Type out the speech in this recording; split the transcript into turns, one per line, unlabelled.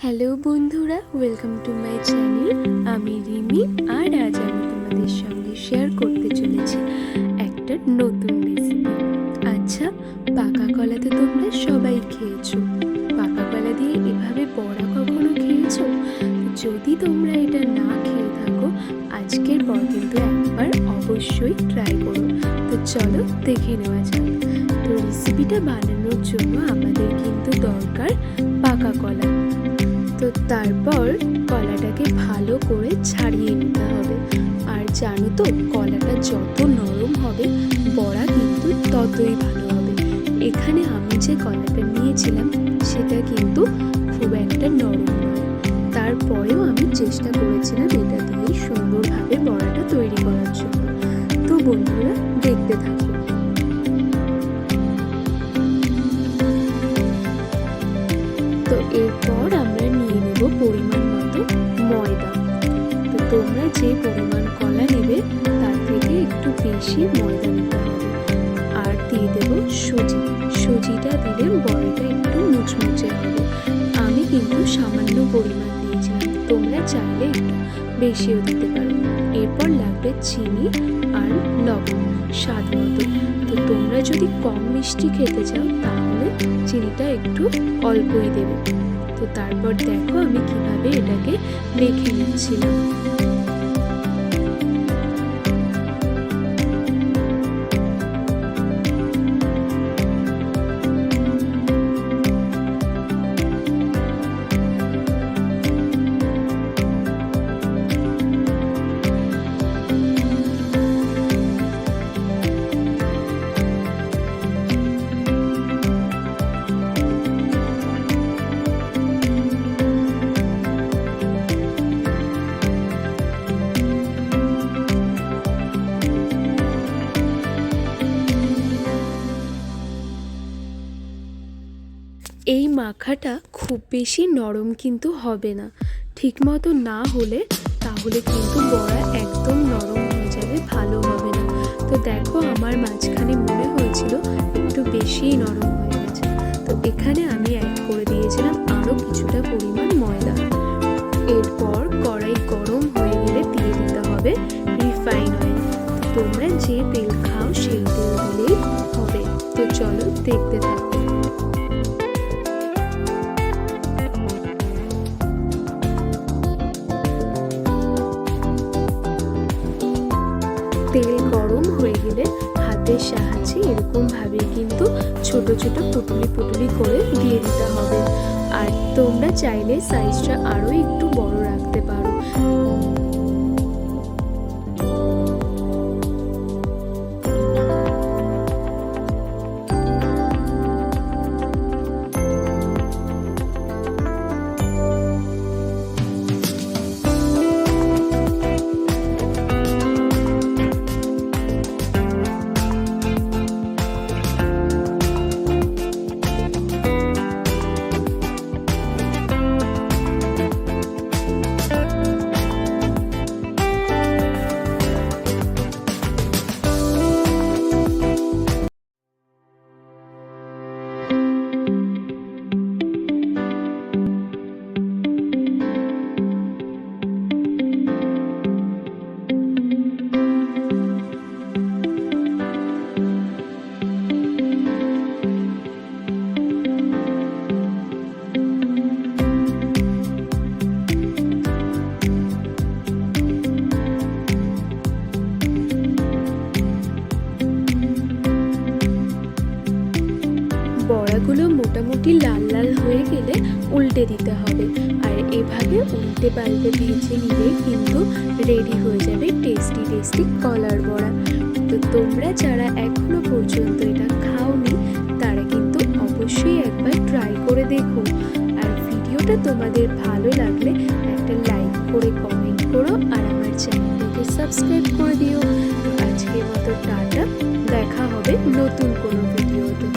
Hello বন্ধুরা, welcome to my channel. আমি রিমি, আর আজ আমি তোমাদের সঙ্গে শেয়ার করতে চলেছি একটা নতুন রেসিপি। আচ্ছা, পাকা কলা তো তোমরা সবাই খেয়েছো। পাকা কলা দিয়ে এভাবে বড়া কখনো খেয়েছো? যদি তোমরা এটা না খেয়ে থাকো, আজকের পর কিন্তু একবার অবশ্যই ট্রাই করো। তো চলো দেখে নেওয়া যাক। তো রেসিপিটা বানানোর জন্য আমাদের কিন্তু দরকার পাকা কলা। তো তারপর কলাটাকে ভালো করে ছাড়িয়ে নিতে হবে। আর জানো তো, কলাটা যত নরম হবে বড়া কিন্তু ততই ভালো হবে। এখানে আমি যে কলাটা নিয়েছিলাম সেটা কিন্তু খুব একটা নরম নয়, তারপরেও আমি চেষ্টা করেছিলাম এটা দিয়ে সুন্দরভাবে বড়াটা তৈরি করার জন্য। তো বন্ধুরা, দেখতে থাকো। তো এরপর আমরা নিয়ে নেব পরিমাণ মতো ময়দা। তো তোমরা যে পরিমাণ কলা নেবে তার থেকে একটু বেশি ময়দা নিতে হবে। আর দিয়ে দেব সুজি। সুজিটা দিলে বড়াটা একটু মুচমুচে হবে। আমি কিন্তু সামান্য পরিমাণ দিয়েছিলাম, তোমরা চাইলে একটু বেশিও দিতে পারো। এরপর লাগবে চিনি আর লবণ স্বাদ মতো। তো তোমরা যদি কম মিষ্টি খেতে চাও তাহলে চিনিটা একটু অল্পই দেবে। তো তারপর দেখো আমি কিভাবে এটাকে মেখে নিচ্ছিলাম। এই মাখাটা খুব বেশি নরম কিন্তু হবে না। ঠিকমতো না হলে তাহলে কিন্তু বড়া একদম নরম হয়ে যাবে, ভালো হবে না। তো দেখো, আমার মাঝখানে মনে হয়েছিল একটু বেশিই নরম হয়ে গেছে। তো এখানে আমি অ্যাড করে দিয়েছিলাম আরও কিছুটা পরিমাণ ময়দা। এরপর কড়াই গরম হয়ে গেলে দিয়ে দিতে হবে রিফাইন অয়েল। তোমরা যে তেল খাও সেই তেল দিলেই হবে। তো চলো দেখতে থাকো। তেল গরম হয়ে গেলে হাতের সাহায্যে এরকমভাবে কিন্তু ছোট ছোট পুটুলি পুটুলি করে দিয়ে দিতে হবে। আর তোমরা চাইলে সাইজটা আরও একটু বড় রাখতে পারো। বড়াগুলো মোটামুটি লাল লাল হয়ে গেলে উল্টে দিতে হবে। আর এভাবে উল্টে পাল্টে ভেজে নিলে কিন্তু রেডি হয়ে যাবে টেস্টি টেস্টি কলার বড়া। তো তোমরা যারা এখনো পর্যন্ত এটা খাওনি তারা কিন্তু অবশ্যই একবার ট্রাই করে দেখো। আর ভিডিওটা তোমাদের ভালো লাগলে একটা লাইক করে কমেন্ট করো, আর আমার চ্যানেলটাকে সাবস্ক্রাইব করে দিও। তো আজকের মতো টাটা, দেখা হবে নতুন কোনো ভিডিওতে।